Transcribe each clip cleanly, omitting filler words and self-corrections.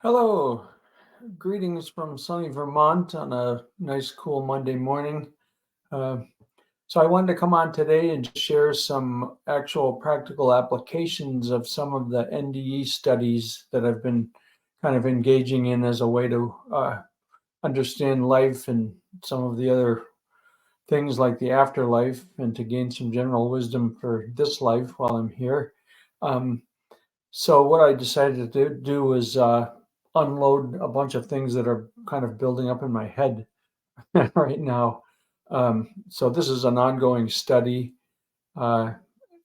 Hello, greetings from sunny Vermont on a nice, cool Monday morning. Uh, so, I wanted to come on today and share some actual practical applications of some of the NDE studies that I've been kind of engaging in as a way to understand life and some of the other things like the afterlife and to gain some general wisdom for this life while I'm here. Um, so what I decided to do was unload a bunch of things that are kind of building up in my head right now. So this is an ongoing study, uh,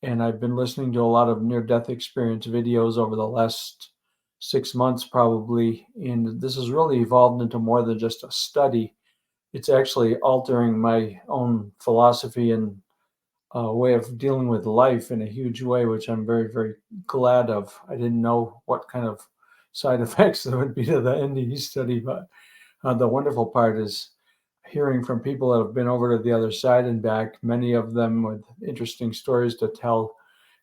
and I've been listening to a lot of near-death experience videos over the last 6 months, probably, and this has really evolved into more than just a study. It's actually altering my own philosophy and way of dealing with life in a huge way, which I'm very, very glad of. I didn't know what kind of side effects there would be to the NDE study, but the wonderful part is hearing from people that have been over to the other side and back, many of them with interesting stories to tell,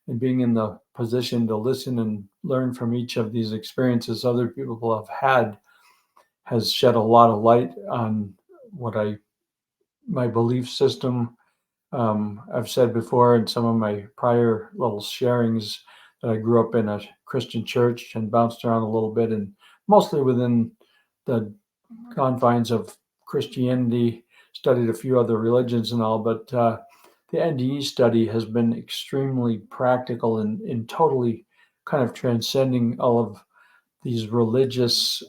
and being in the position to listen and learn from each of these experiences other people have had has shed a lot of light on what my belief system. I've said before in some of my prior little sharings that I grew up in a Christian church and bounced around a little bit, and mostly within the confines of Christianity, studied a few other religions and all, but the NDE study has been extremely practical in totally kind of transcending all of these religious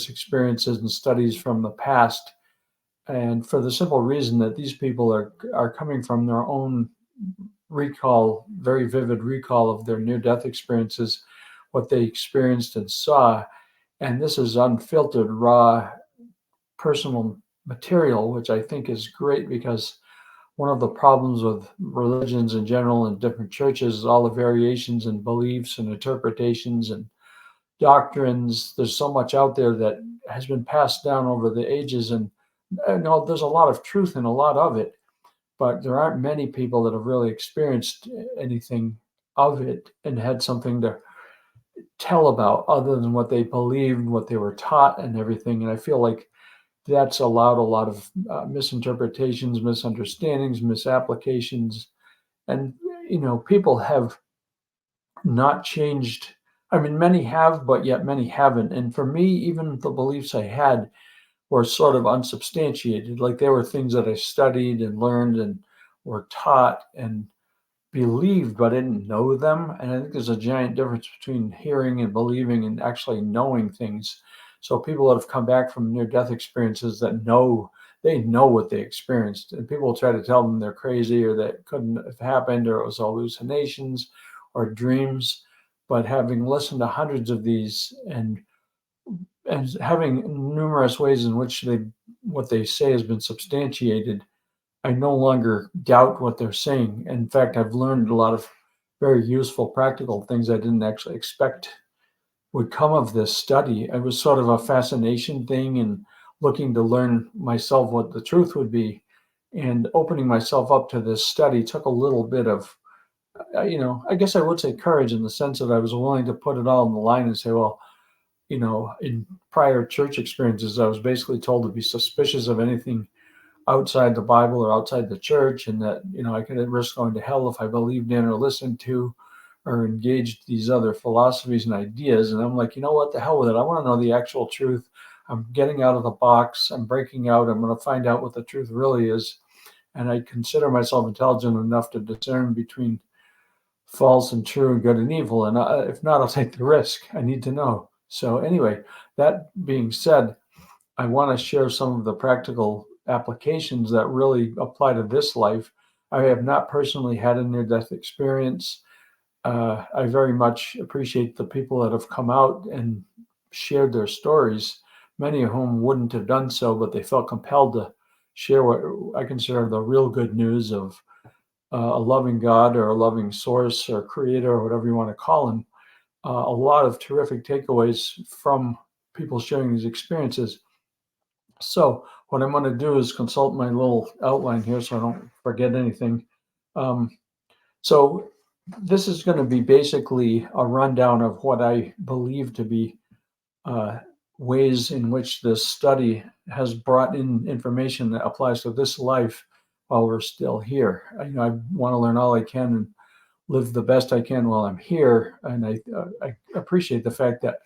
experiences and studies from the past, and for the simple reason that these people are coming from their own recall, very vivid recall of their near-death experiences, what they experienced and saw, and this is unfiltered, raw, personal material, which I think is great because one of the problems with religions in general and different churches is all the variations in beliefs and interpretations and doctrines. There's so much out there that has been passed down over the ages, and no, there's a lot of truth in a lot of it, but there aren't many people that have really experienced anything of it and had something to tell about other than what they believed, what they were taught, and everything. And I feel like that's allowed a lot of misinterpretations, misunderstandings, misapplications, and people have not changed. I mean, many have, but yet many haven't. And for me, even the beliefs I had were sort of unsubstantiated. Like they were things that I studied and learned and were taught and believed, but I didn't know them. And I think there's a giant difference between hearing and believing and actually knowing things. So people that have come back from near-death experiences that they know what they experienced, and people try to tell them they're crazy or that it couldn't have happened or it was hallucinations or dreams. But having listened to hundreds of these and having numerous ways in which what they say has been substantiated, I no longer doubt what they're saying. In fact, I've learned a lot of very useful practical things I didn't actually expect would come of this study. It was sort of a fascination thing and looking to learn myself what the truth would be. And opening myself up to this study took a little bit of, I guess I would say courage, in the sense that I was willing to put it all on the line and say, well, in prior church experiences, I was basically told to be suspicious of anything outside the Bible or outside the church, and that, I could risk going to hell if I believed in or listened to or engaged these other philosophies and ideas. And I'm like, you know what, the hell with it. I want to know the actual truth. I'm getting out of the box. I'm breaking out. I'm going to find out what the truth really is. And I consider myself intelligent enough to discern between false and true and good and evil. And if not, I'll take the risk. I need to know. So anyway, that being said, I want to share some of the practical applications that really apply to this life. I have not personally had a near-death experience. I very much appreciate the people that have come out and shared their stories, many of whom wouldn't have done so, but they felt compelled to share what I consider the real good news of a loving God or a loving source or creator or whatever you want to call him. A lot of terrific takeaways from people sharing these experiences. So what I'm going to do is consult my little outline here so I don't forget anything. Um, so this is going to be basically a rundown of what I believe to be uh, ways in which this study has brought in information that applies to this life while we're still here. I want to learn all I can and live the best I can while I'm here. And I appreciate the fact that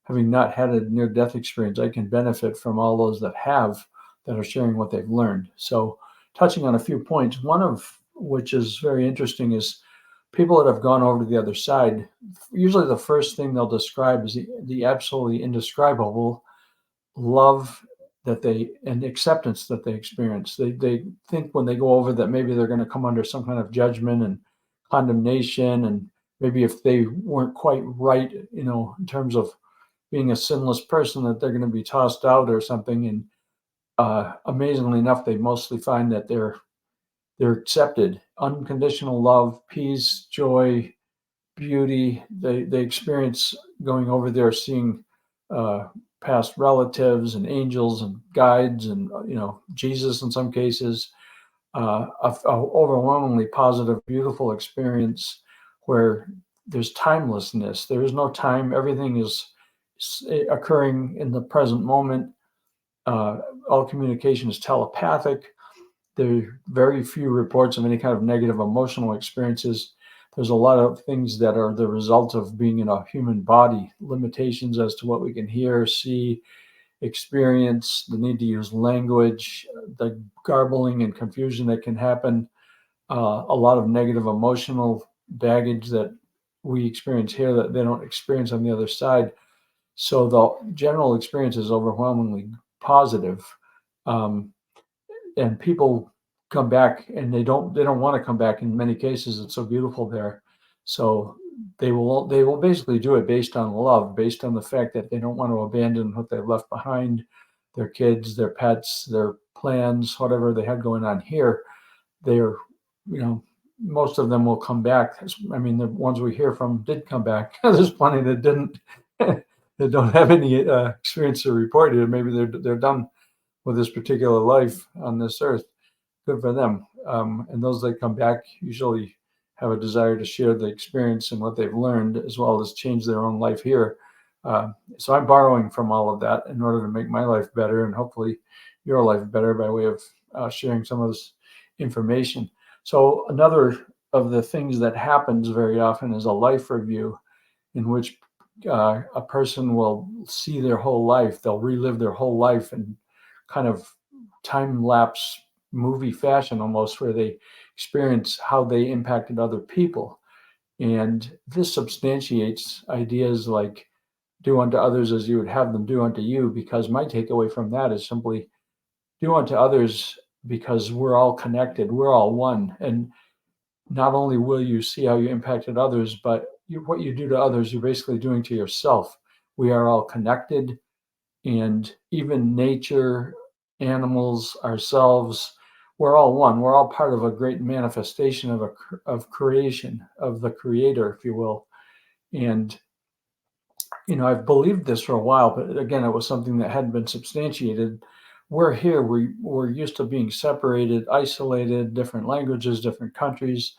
having not had a near-death experience, I can benefit from all those that have, that are sharing what they've learned. So touching on a few points, one of which is very interesting is people that have gone over to the other side, usually the first thing they'll describe is the absolutely indescribable love and acceptance that they experience. They think when they go over that maybe they're going to come under some kind of judgment and condemnation, and maybe if they weren't quite right, in terms of being a sinless person, that they're going to be tossed out or something. And amazingly enough, they mostly find that they're accepted. Unconditional love, peace, joy, beauty. They experience going over there, seeing past relatives and angels and guides and Jesus in some cases. A overwhelmingly positive, beautiful experience where there's timelessness. There is no time. Everything is occurring in the present moment. All communication is telepathic. There are very few reports of any kind of negative emotional experiences. There's a lot of things that are the result of being in a human body, limitations as to what we can hear, see, experience, the need to use language, the garbling and confusion that can happen, a lot of negative emotional baggage that we experience here that they don't experience on the other side. So the general experience is overwhelmingly positive. And people come back, and they don't want to come back in many cases. It's so beautiful there. So they will basically do it based on love, based on the fact that they don't want to abandon what they've left behind, their kids, their pets, their plans, whatever they had going on here. They're, most of them will come back. I mean, the ones we hear from did come back. There's plenty that didn't, that don't have any experience to report it. Maybe they're done with this particular life on this earth. Good for them. And those that come back usually have a desire to share the experience and what they've learned, as well as change their own life here. So I'm borrowing from all of that in order to make my life better, and hopefully your life better, by way of sharing some of this information. So another of the things that happens very often is a life review, in which a person will see their whole life. They'll relive their whole life in kind of time lapse movie fashion almost, where they experience how they impacted other people. And this substantiates ideas like do unto others as you would have them do unto you, because my takeaway from that is simply do unto others, because we're all connected, we're all one. And not only will you see how you impacted others, but what you do to others, you're basically doing to yourself. We are all connected, and even nature, animals, ourselves, we're all one. We're all part of a great manifestation of creation, of the creator, if you will. And I've believed this for a while, but again, it was something that hadn't been substantiated. We're here. We're used to being separated, isolated, different languages, different countries,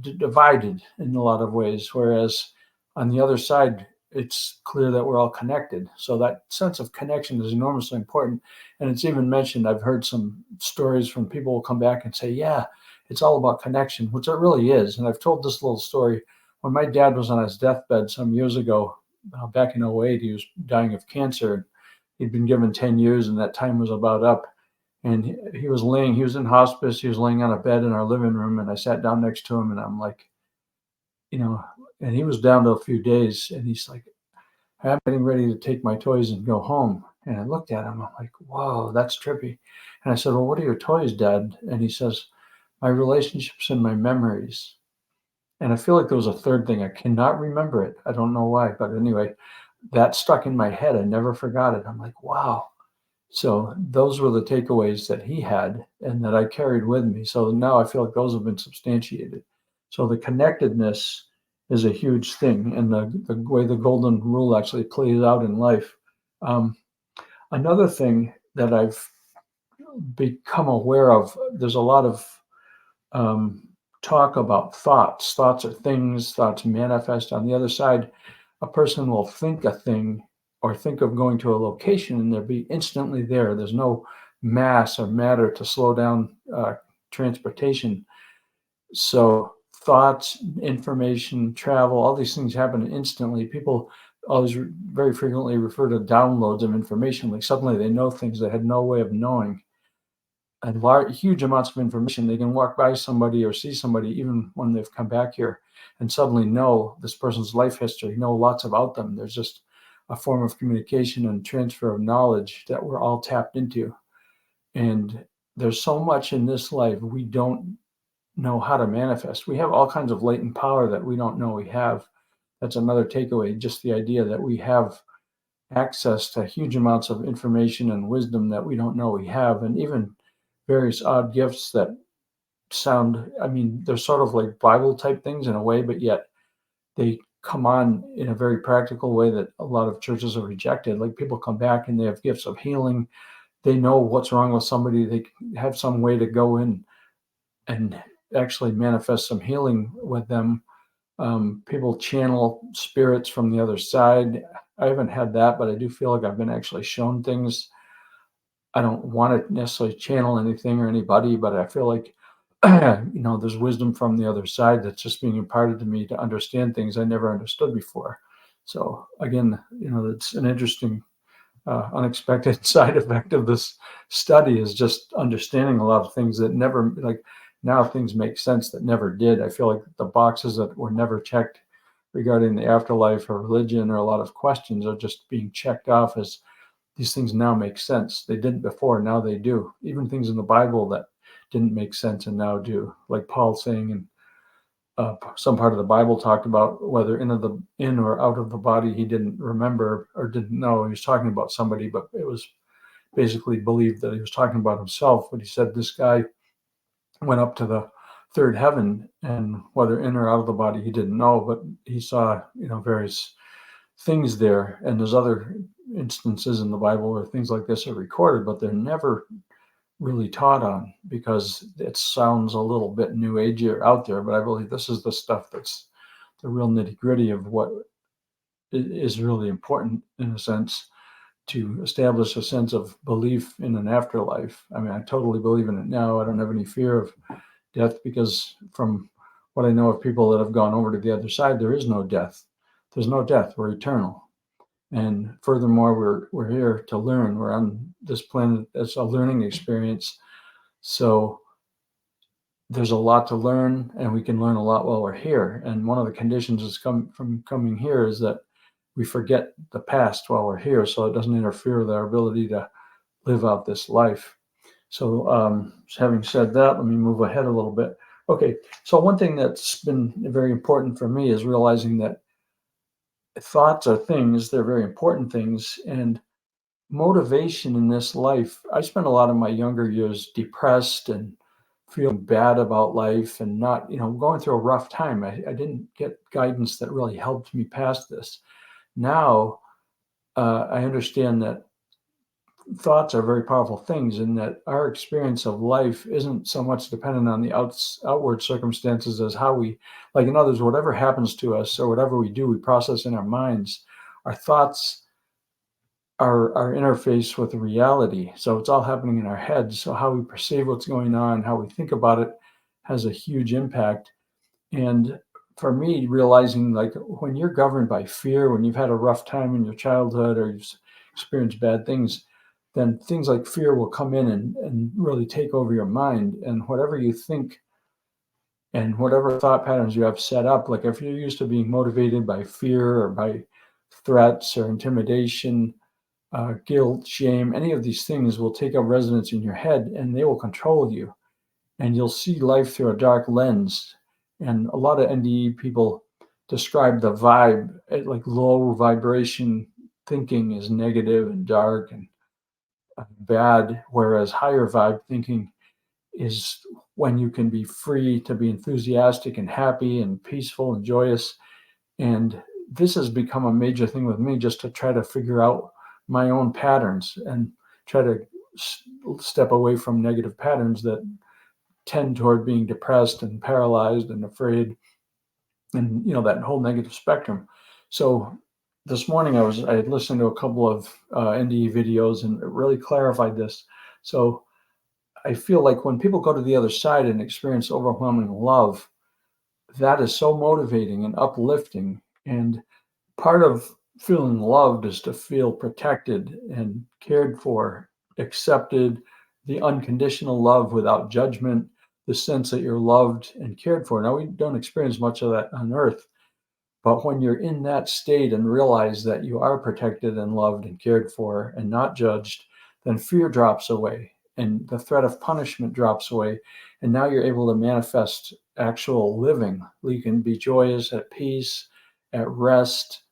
divided in a lot of ways. Whereas on the other side, it's clear that we're all connected. So that sense of connection is enormously important. And it's even mentioned, I've heard some stories from people who come back and say, yeah, it's all about connection, which it really is. And I've told this little story. When my dad was on his deathbed some years ago, back in '08, he was dying of cancer. He'd been given 10 years, and that time was about up. And he was in hospice. He was laying on a bed in our living room, and I sat down next to him, and I'm like, and he was down to a few days, and he's like, I'm getting ready to take my toys and go home. And I looked at him, I'm like, whoa, that's trippy. And I said, well, what are your toys, Dad? And he says, my relationships and my memories. And I feel like there was a third thing. I cannot remember it. I don't know why, but anyway, that stuck in my head. I never forgot it. I'm like, wow. So those were the takeaways that he had and that I carried with me. So now I feel like those have been substantiated. So the connectedness is a huge thing, and the way the golden rule actually plays out in life. Another thing that I've become aware of, there's a lot of talk about thoughts. Thoughts are things, thoughts manifest. On the other side, a person will think a thing or think of going to a location and they'll be instantly there. There's no mass or matter to slow down transportation. So thoughts, information, travel, all these things happen instantly. People always very frequently refer to downloads of information, like suddenly they know things they had no way of knowing. And huge amounts of information. They can walk by somebody or see somebody even when they've come back here and suddenly know this person's life history, know lots about them. There's just a form of communication and transfer of knowledge that we're all tapped into. And there's so much in this life we don't know how to manifest. We have all kinds of latent power that we don't know we have. That's another takeaway, just the idea that we have access to huge amounts of information and wisdom that we don't know we have, and even various odd gifts that sound, I mean, they're sort of like Bible type things in a way, but yet they come on in a very practical way that a lot of churches have rejected. Like people come back and they have gifts of healing. They know what's wrong with somebody. They have some way to go in and actually manifest some healing with them. People channel spirits from the other side. I haven't had that, but I do feel like I've been actually shown things. I don't want to necessarily channel anything or anybody, but I feel like, there's wisdom from the other side that's just being imparted to me to understand things I never understood before. So again, it's an interesting, unexpected side effect of this study is just understanding a lot of things that never, like now things make sense that never did. I feel like the boxes that were never checked regarding the afterlife or religion or a lot of questions are just being checked off as these things now make sense. They didn't before, now they do. Even things in the Bible that didn't make sense and now do. Like Paul saying in some part of the Bible talked about whether in or out of the body he didn't remember or didn't know he was talking about somebody, but it was basically believed that he was talking about himself. But he said this guy went up to the third heaven, and whether in or out of the body he didn't know, but he saw various things there. And there's other instances in the Bible where things like this are recorded, but they're never really taught on because it sounds a little bit new agey or out there. But I believe this is the stuff that's the real nitty gritty of what is really important, in a sense, to establish a sense of belief in an afterlife. I mean, I totally believe in it now. I don't have any fear of death because from what I know of people that have gone over to the other side, there is no death. There's no death. We're eternal. And furthermore, we're here to learn. We're on this planet as a learning experience. So there's a lot to learn, and we can learn a lot while we're here. And one of the conditions is from coming here is that we forget the past while we're here, so it doesn't interfere with our ability to live out this life. So having said that, let me move ahead a little bit. Okay, so one thing that's been very important for me is realizing that thoughts are things, they're very important things, and motivation in this life. I spent a lot of my younger years depressed and feeling bad about life and not, going through a rough time. I didn't get guidance that really helped me past this. Now, I understand that thoughts are very powerful things and that our experience of life isn't so much dependent on the outward circumstances as how we, like in others, whatever happens to us or whatever we do, we process in our minds. Our thoughts are our interface with reality. So it's all happening in our heads. So how we perceive what's going on, how we think about it has a huge impact. And for me, realizing like when you're governed by fear, when you've had a rough time in your childhood or you've experienced bad things, then things like fear will come in and really take over your mind. And whatever you think and whatever thought patterns you have set up, like if you're used to being motivated by fear or by threats or intimidation, guilt, shame, any of these things will take up residence in your head and they will control you. And you'll see life through a dark lens. And a lot of NDE people describe the vibe, like low vibration thinking is negative and dark and bad, whereas higher vibe thinking is when you can be free to be enthusiastic and happy and peaceful and joyous. And this has become a major thing with me, just to try to figure out my own patterns and try to step away from negative patterns that tend toward being depressed and paralyzed and afraid and that whole negative spectrum. So this morning I had listened to a couple of NDE videos, and it really clarified this. So I feel like when people go to the other side and experience overwhelming love, that is so motivating and uplifting. And part of feeling loved is to feel protected and cared for, accepted, the unconditional love without judgment, the sense that you're loved and cared for. Now, we don't experience much of that on earth, but when you're in that state and realize that you are protected and loved and cared for and not judged, then fear drops away and the threat of punishment drops away. And now you're able to manifest actual living. You can be joyous, at peace, at rest.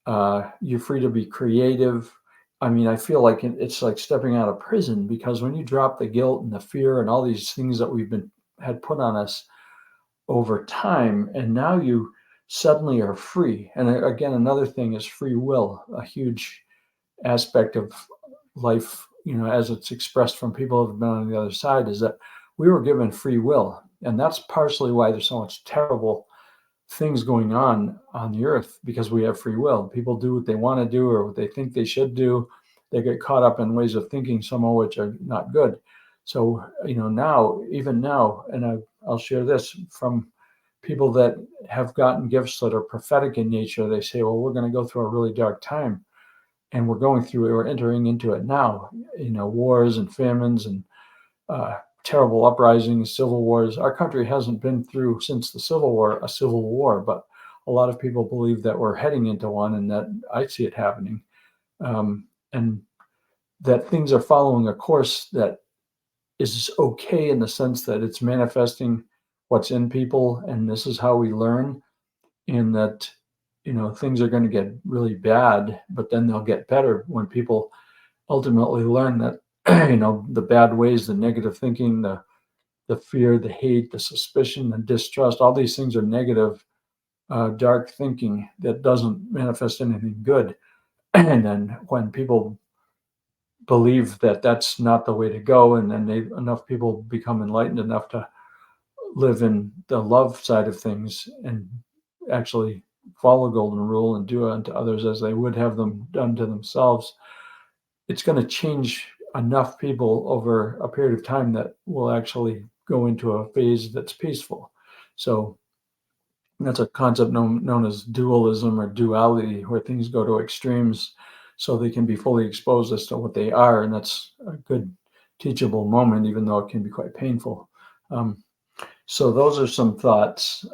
You're free to be creative. I mean, I feel like it's like stepping out of prison, because when you drop the guilt and the fear and all these things that we've been had put on us over time, and now you suddenly are free. And again, another thing is free will, a huge aspect of life, as it's expressed from people who have been on the other side, is that we were given free will. And that's partially why there's so much terrible things going on the earth, because we have free will. People do what they want to do or what they think they should do. They get caught up in ways of thinking, some of which are not good. So, now, even now, and I'll share this from people that have gotten gifts that are prophetic in nature. They say, well, we're going to go through a really dark time, and we're entering into it now, wars and famines and terrible uprisings, civil wars. Our country hasn't been through, since the Civil War, a civil war, but a lot of people believe that we're heading into one, and that I see it happening, and that things are following a course that is okay, in the sense that it's manifesting what's in people, and this is how we learn, and that things are going to get really bad, but then they'll get better when people ultimately learn that the bad ways, the negative thinking, the fear, the hate, the suspicion, the distrust, all these things are negative, dark thinking that doesn't manifest anything good. And then when people believe that that's not the way to go, and then enough people become enlightened enough to live in the love side of things and actually follow golden rule and do unto others as they would have them done to themselves, it's going to change enough people over a period of time that will actually go into a phase that's peaceful. So that's a concept known as dualism or duality, where things go to extremes so they can be fully exposed as to what they are. And that's a good teachable moment, even though it can be quite painful. So those are some thoughts.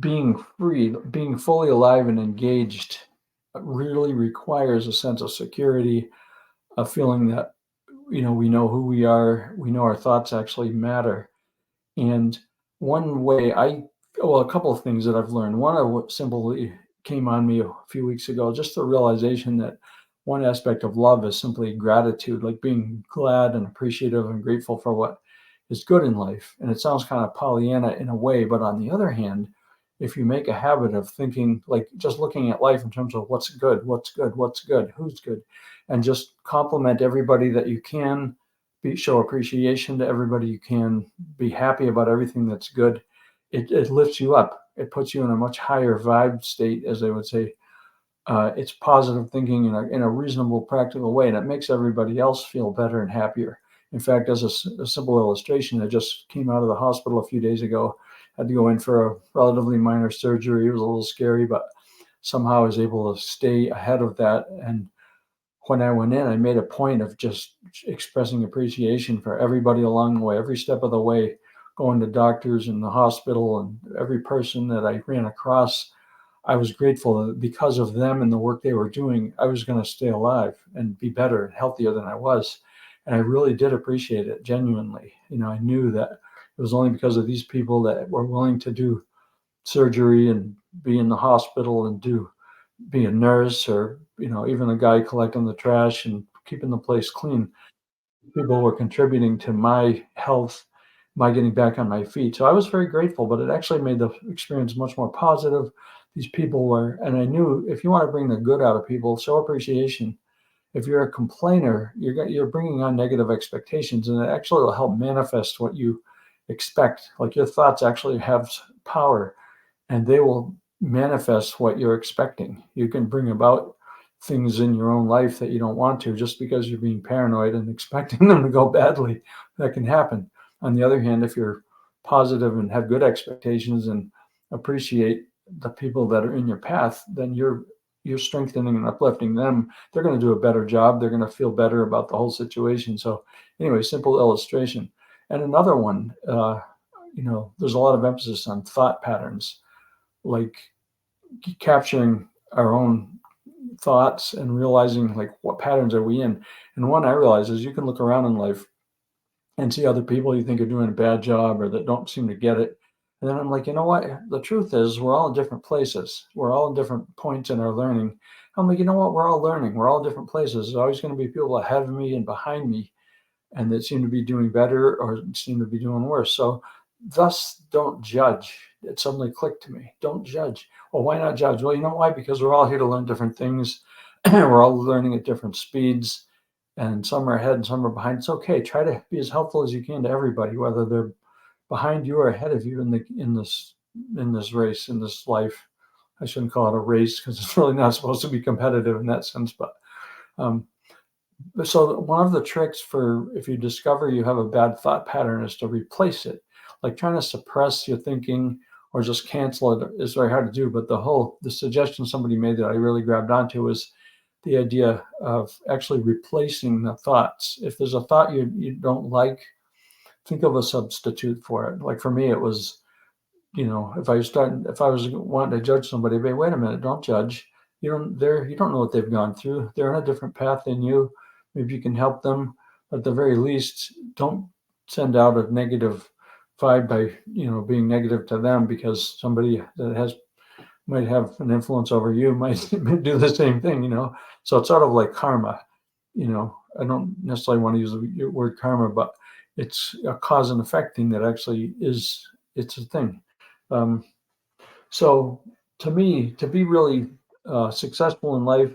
Being free, being fully alive and engaged really requires a sense of security, a feeling that, we know who we are, we know our thoughts actually matter. And one way a couple of things that I've learned. One, what simply came on me a few weeks ago, just the realization that one aspect of love is simply gratitude, like being glad and appreciative and grateful for what is good in life. And it sounds kind of Pollyanna in a way, but on the other hand, if you make a habit of thinking, like just looking at life in terms of what's good, what's good, what's good, who's good, and just compliment everybody that you can, show appreciation to everybody you can, be happy about everything that's good, it lifts you up. It puts you in a much higher vibe state, as they would say. It's positive thinking in a reasonable, practical way, and it makes everybody else feel better and happier. In fact, as a simple illustration, I just came out of the hospital a few days ago. Had to go in for a relatively minor surgery. It was a little scary, but somehow I was able to stay ahead of that. And when I went in, I made a point of just expressing appreciation for everybody along the way, every step of the way, going to doctors and the hospital, and every person that I ran across. I was grateful that because of them and the work they were doing, I was going to stay alive and be better and healthier than I was. And I really did appreciate it genuinely. I knew that it was only because of these people that were willing to do surgery and be in the hospital and be a nurse, or even a guy collecting the trash and keeping the place clean. People were contributing to my health, my getting back on my feet. So I was very grateful, but it actually made the experience much more positive. These people were, and I knew, if you want to bring the good out of people, show appreciation. If you're a complainer, you're bringing on negative expectations, and it actually will help manifest what you expect. Like, your thoughts actually have power, and they will manifest what you're expecting. You can bring about things in your own life that you don't want to just because you're being paranoid and expecting them to go badly. That can happen. On the other hand, if you're positive and have good expectations and appreciate the people that are in your path, then you're strengthening and uplifting them. They're going to do a better job. They're going to feel better about the whole situation. So anyway, simple illustration. And another one, there's a lot of emphasis on thought patterns, like capturing our own thoughts and realizing like what patterns are we in. And one I realize is you can look around in life and see other people you think are doing a bad job or that don't seem to get it. And then I'm like, you know what? The truth is we're all in different places. We're all in different points in our learning. I'm like, you know what? We're all learning. We're all different places. There's always going to be people ahead of me and behind me and that seem to be doing better or seem to be doing worse. So thus don't judge. It suddenly clicked to me. Don't judge. Well, why not judge? Well, you know why? Because we're all here to learn different things. We're all learning at different speeds, and some are ahead and some are behind. It's okay. Try to be as helpful as you can to everybody, whether they're behind you or ahead of you in this race, in this life. I shouldn't call it a race because it's really not supposed to be competitive in that sense. But so one of the tricks for if you discover you have a bad thought pattern is to replace it. Like trying to suppress your thinking or just cancel it is very hard to do. But the suggestion somebody made that I really grabbed onto was the idea of actually replacing the thoughts. If there's a thought you don't like, think of a substitute for it. Like for me, it was, if I was wanting to judge somebody, but wait a minute, don't judge. You don't know what they've gone through. They're on a different path than you. Maybe you can help them. At the very least, don't send out a negative vibe by being negative to them, because somebody that might have an influence over you might do the same thing. So it's sort of like karma. I don't necessarily want to use the word karma, but it's a cause and effect thing that actually it's a thing. So to me, to be really successful in life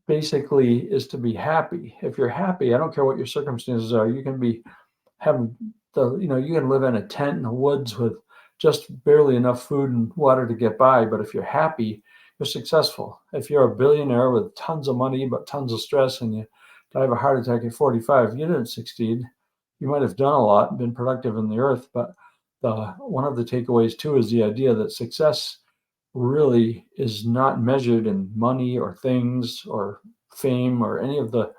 basically is to be happy. If you're happy, I don't care what your circumstances are, you can you can live in a tent in the woods with just barely enough food and water to get by. But if you're happy, you're successful. If you're a billionaire with tons of money, but tons of stress, and you die of a heart attack at 45, you didn't succeed. You might have done a lot and been productive in the earth, but one of the takeaways too is the idea that success really is not measured in money or things or fame or any of the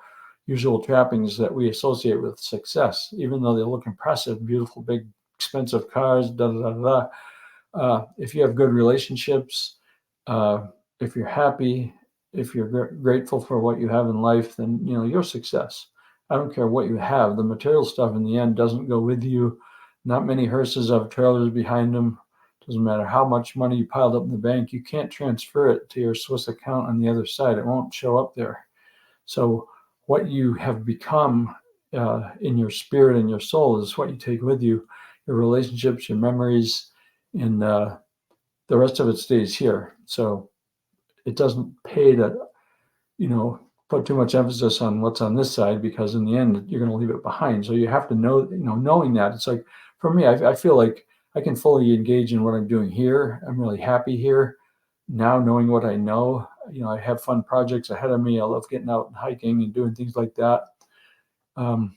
usual trappings that we associate with success, even though they look impressive, beautiful, big, expensive cars, da da da da. If you have good relationships, if you're happy, if you're grateful for what you have in life, then you're success. I don't care what you have. The material stuff in the end doesn't go with you. Not many hearses have trailers behind them. Doesn't matter how much money you piled up in the bank. You can't transfer it to your Swiss account on the other side. It won't show up there. So what you have become in your spirit and your soul is what you take with you. Your relationships, your memories, and the rest of it stays here. So it doesn't pay to, put too much emphasis on what's on this side, because in the end, you're going to leave it behind. So you have to know, knowing that. It's like, for me, I feel like I can fully engage in what I'm doing here. I'm really happy here now, knowing what I know. I have fun projects ahead of me. I love getting out and hiking and doing things like that. And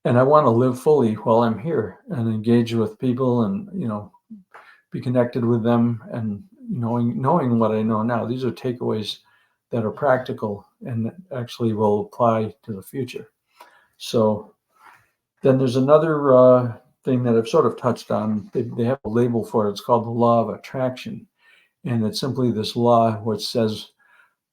I want to live fully while I'm here and engage with people and, be connected with them, and knowing what I know now. These are takeaways that are practical and actually will apply to the future. So then there's another thing that I've sort of touched on. They have a label for it. It's called the law of attraction. And it's simply this law which says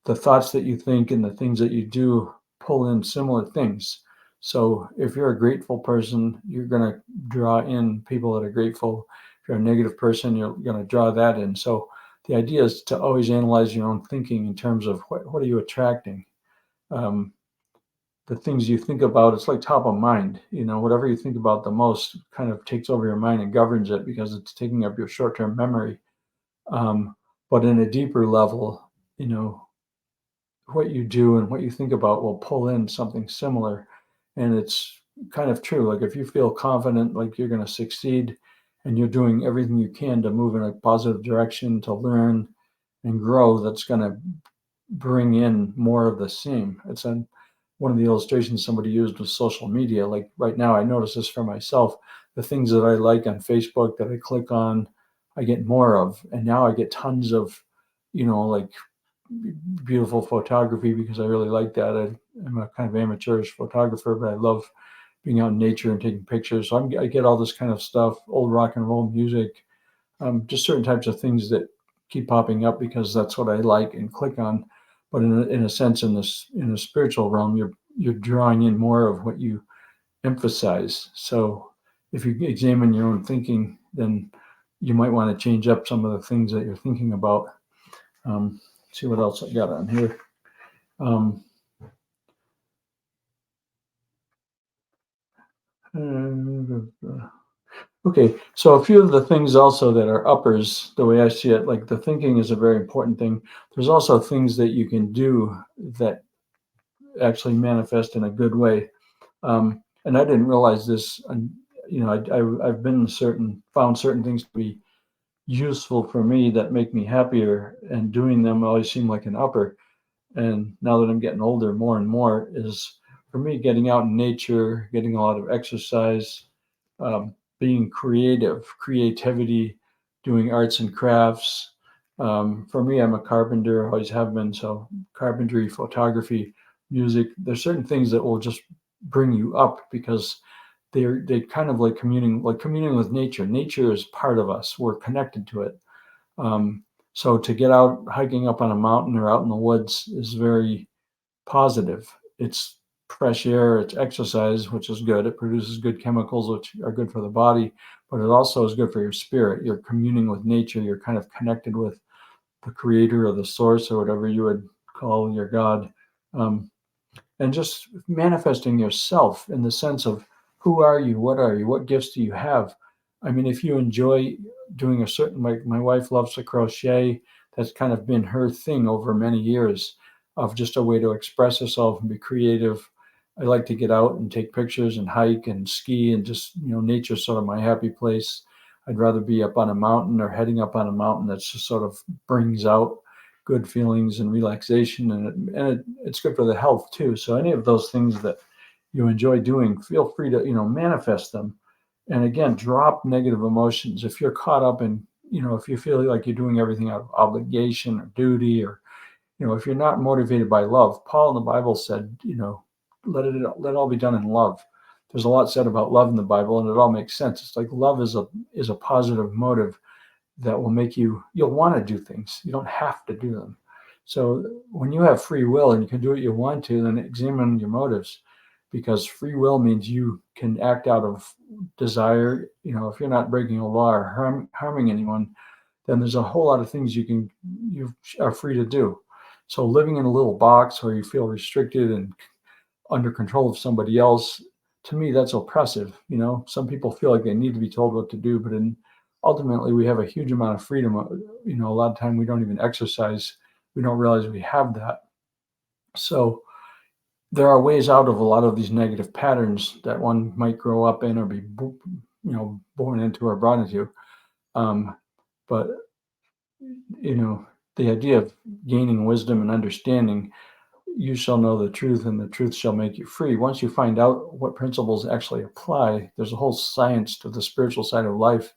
the thoughts that you think and the things that you do pull in similar things. So if you're a grateful person, you're going to draw in people that are grateful. If you're a negative person, you're going to draw that in. So the idea is to always analyze your own thinking in terms of what are you attracting? The things you think about, it's like top of mind. Whatever you think about the most kind of takes over your mind and governs it, because it's taking up your short-term memory. But in a deeper level, what you do and what you think about will pull in something similar. And it's kind of true. Like if you feel confident, like you're going to succeed, and you're doing everything you can to move in a positive direction, to learn and grow, that's going to bring in more of the same. It's one of the illustrations somebody used was social media. Like right now, I notice this for myself. The things that I like on Facebook that I click on, I get more of. And now I get tons of, like beautiful photography because I really like that. I'm a kind of amateurish photographer, but I love being out in nature and taking pictures. So I get all this kind of stuff, old rock and roll music, just certain types of things that keep popping up because that's what I like and click on. But in a sense, in the spiritual realm, you're drawing in more of what you emphasize. So if you examine your own thinking, then you might want to change up some of the things that you're thinking about. See what else I got on here. Okay, so a few of the things also that are uppers, the way I see it, like the thinking is a very important thing. There's also things that you can do that actually manifest in a good way. And I didn't realize this. And, I've found certain things to be useful for me that make me happier, and doing them always seem like an upper. And now that I'm getting older, more and more is for me getting out in nature, getting a lot of exercise, being creativity, doing arts and crafts. For me, I'm a carpenter, always have been. So carpentry, photography, music, there's certain things that will just bring you up because they kind of like communing with nature. Nature is part of us. We're connected to it. So to get out hiking up on a mountain or out in the woods is very positive. It's fresh air, it's exercise, which is good. It produces good chemicals, which are good for the body, but it also is good for your spirit. You're communing with nature. You're kind of connected with the creator or the source or whatever you would call your God. Um, and just manifesting yourself in the sense of who are you, what gifts do you have. I mean, if you enjoy doing a certain, like my wife loves to crochet, that's kind of been her thing over many years, of just a way to express herself and be creative. I like to get out and take pictures and hike and ski, and just, nature's sort of my happy place. I'd rather be up on a mountain or heading up on a mountain that's just sort of brings out good feelings and relaxation, and it's good for the health too. So any of those things that you enjoy doing, feel free to manifest them. And again, drop negative emotions. If you're caught up in, if you feel like you're doing everything out of obligation or duty, or if you're not motivated by love, Paul in the Bible said, let it all be done in love. There's a lot said about love in the Bible, and it all makes sense. It's like love is a positive motive that will make you'll want to do things. You don't have to do them. So when you have free will and you can do what you want to, then examine your motives, because free will means you can act out of desire. If you're not breaking a law or harming anyone, then there's a whole lot of things you are free to do. So living in a little box where you feel restricted and under control of somebody else, to me, that's oppressive. Some people feel like they need to be told what to do, but ultimately we have a huge amount of freedom. A lot of time we don't even exercise. We don't realize we have that. So there are ways out of a lot of these negative patterns that one might grow up in or be, born into or brought into. But, the idea of gaining wisdom and understanding, you shall know the truth and the truth shall make you free. Once you find out what principles actually apply, there's a whole science to the spiritual side of life.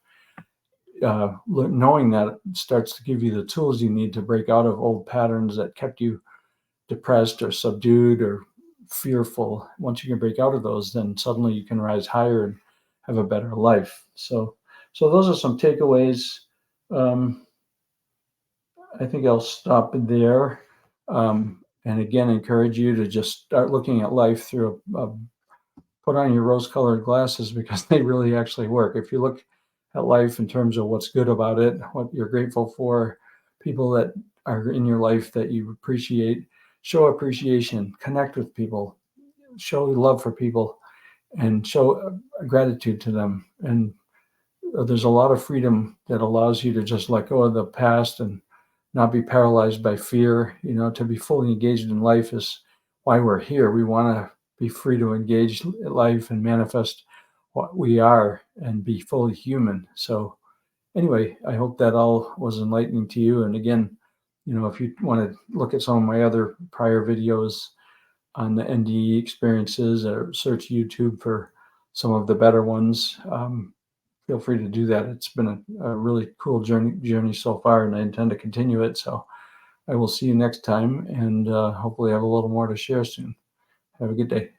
Knowing that starts to give you the tools you need to break out of old patterns that kept you depressed or subdued or fearful. Once you can break out of those, then suddenly you can rise higher and have a better life. So those are some takeaways. I think I'll stop there. And again, encourage you to just start looking at life through put on your rose-colored glasses, because they really actually work. If you look at life in terms of what's good about it, what you're grateful for, people that are in your life that you appreciate, show appreciation, connect with people, show love for people, and show gratitude to them. And there's a lot of freedom that allows you to just let go of the past and not be paralyzed by fear. To be fully engaged in life is why we're here. We want to be free to engage life and manifest what we are and be fully human. So anyway, I hope that all was enlightening to you. And again, if you want to look at some of my other prior videos on the NDE experiences, or search YouTube for some of the better ones, feel free to do that. It's been a really cool journey so far, and I intend to continue it. So I will see you next time, and hopefully have a little more to share soon. Have a good day.